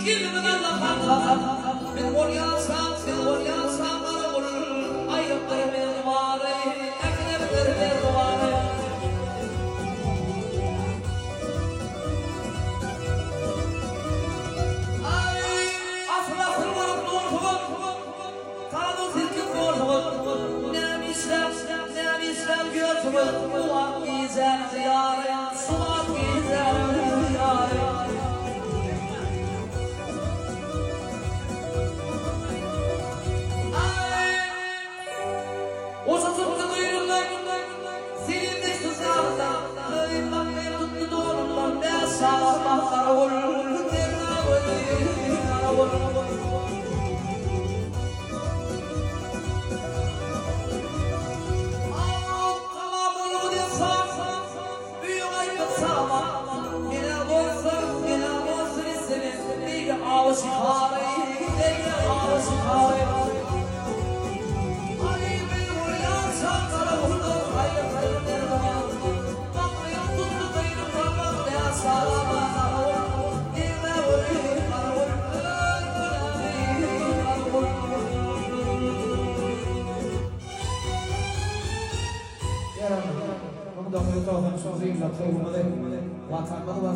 ilmine de kalkar. Ben oryansam, sen oryansam bana vurur. Ayıptır bir duvarı, eklemdir bir duvarı. Asla kırmanıp doğurtuğun, kanı silkin doğurtuğun. Ne misler götürün, kulak gizer diyarı, sumak gizer diyarı. O sızıntı duyurlar, silindik sızlarla, kıyımdan bir tuttu doğrumdan, ne sabahlara vurur, derine vurur. Tamam onu desem, büyük aykıt sağlam, yine olsun istedim, bir ağaç harayı, bir ağaç harayı. Không đồng yêu cầu phần số riêng là thầy của mình. Hoàn thành bắt đầu